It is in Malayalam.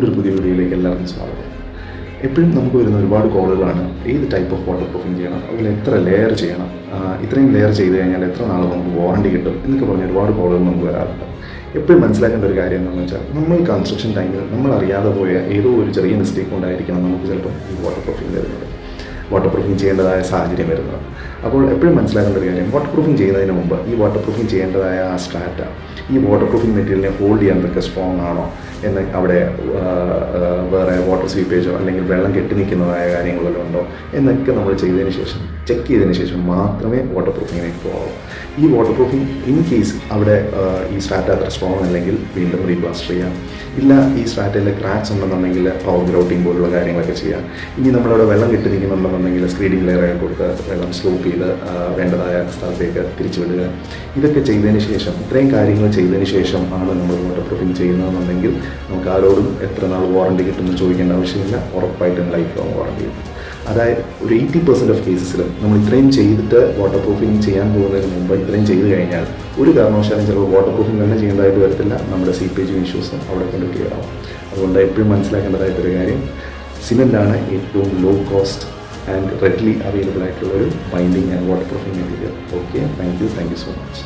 നമ്മുടെ ഒരു പുതിയ വീഡിയോയിലേക്ക് എല്ലാവർക്കും സ്വാഗതം. എപ്പോഴും നമുക്ക് വരുന്ന ഒരുപാട് കോളുകളാണ് ഏത് ടൈപ്പ് ഓഫ് വാട്ടർ പ്രൂഫിങ് ചെയ്യണം, അതുപോലെ എത്ര ലെയർ ചെയ്യണം, ഇത്രയും ലെയർ ചെയ്ത് കഴിഞ്ഞാൽ എത്ര നാൾ നമുക്ക് വാറണ്ടി കിട്ടും എന്നൊക്കെ പറഞ്ഞ ഒരുപാട് കോളുകൾ നമുക്ക് വരാറുണ്ട്. എപ്പോഴും മനസ്സിലാക്കേണ്ട ഒരു കാര്യം എന്താണെന്ന് വെച്ചാൽ, നമ്മൾ കൺസ്ട്രക്ഷൻ ടൈമിൽ നമ്മൾ അറിയാതെ പോയ ഏതോ ഒരു ചെറിയ മിസ്റ്റേക്ക് കൊണ്ടായിരിക്കണം നമുക്ക് ചിലപ്പോൾ ഈ വാട്ടർ പ്രൂഫിങ് വരുന്നത്, വാട്ടർ പ്രൂഫിങ് ചെയ്യേണ്ടതായ സാഹചര്യം വരുന്നത്. അപ്പോൾ എപ്പോഴും മനസ്സിലാക്കേണ്ട ഒരു കാര്യം, വാട്ടർ പ്രൂഫിങ് ചെയ്യുന്നതിന് മുമ്പ് ഈ വാട്ടർ പ്രൂഫിങ് ചെയ്യേണ്ടതായ ആ സ്ട്രാറ്റ, ഈ വാട്ടർ പ്രൂഫിങ് മെറ്റീരിയലിനെ ഹോൾഡ് ചെയ്യാൻ എന്തൊക്കെ സ്ട്രോങ് ആണോ എന്ന്, അവിടെ വേറെ വാട്ടർ സ്വീപ്പേജോ അല്ലെങ്കിൽ വെള്ളം കെട്ടി നിൽക്കുന്നതായ കാര്യങ്ങളെല്ലാം ഉണ്ടോ എന്നൊക്കെ നമ്മൾ ചെയ്തതിന് ശേഷം, ചെക്ക് ചെയ്തതിന് ശേഷം മാത്രമേ വാട്ടർ പ്രൂഫിങ്ങിലേക്ക് പോകാവൂ. ഈ വാട്ടർ പ്രൂഫിങ് ഇൻ കേസ് അവിടെ ഈ സ്ട്രാറ്റ അത്ര സ്ട്രോങ് അല്ലെങ്കിൽ വീണ്ടും റീപ്ലാസ്റ്റർ ചെയ്യാം, ഇല്ല ഈ സ്ട്രാറ്റയിൽ ക്രാക്സ് ഉണ്ടെന്നുണ്ടെങ്കിൽ പവർ ഗ്രൗട്ടിങ് പോലുള്ള കാര്യങ്ങളൊക്കെ ചെയ്യാം. ഇനി നമ്മളവിടെ വെള്ളം കെട്ടി നിൽക്കുന്നുണ്ടെന്നുണ്ടെങ്കിൽ സ്ക്രീഡിംഗ് ലെയറൊക്കെ കൊടുത്ത് വെള്ളം സ്ലോപ്പ് ചെയ്ത് വേണ്ടതായ സ്ഥലത്തേക്ക് തിരിച്ചു വിടുക. ഇതൊക്കെ ചെയ്തതിന് ശേഷം, ഇത്രയും കാര്യങ്ങൾ ചെയ്തതിന് ശേഷം ആണ് നമ്മൾ വാട്ടർ പ്രൂഫിങ് ചെയ്യുന്നതെന്നുണ്ടെങ്കിൽ നമുക്ക് ആരോടും എത്ര നാൾ വാറണ്ടി കിട്ടുമെന്ന് ചോദിക്കേണ്ട ആവശ്യമില്ല. ഉറപ്പായിട്ടും ലൈഫ് ലോങ് വാറണ്ടി കിട്ടും. അതായത് ഒരു 80% ഓഫ് കേസസിലും നമ്മൾ ഇത്രയും ചെയ്തിട്ട് വാട്ടർ പ്രൂഫിങ് ചെയ്യാൻ പോകുന്നതിന് മുമ്പ് ഇത്രയും ചെയ്ത് കഴിഞ്ഞാൽ ഒരു കാരണവശാലും ചിലപ്പോൾ വാട്ടർ പ്രൂഫിങ് തന്നെ ചെയ്യേണ്ടതായിട്ട് വരത്തില്ല, നമ്മുടെ സീപ്പേജും ഇഷ്യൂസും അവിടെ കൊണ്ട് ക്ലിയർ ആവും. അതുകൊണ്ട് എപ്പോഴും മനസ്സിലാക്കേണ്ടതായിട്ടൊരു കാര്യം, സിമെൻ്റാണ് ഏറ്റവും low cost and readily available ആയിട്ടുള്ള ഒരു binding and waterproofing material. Okay, thank you so much.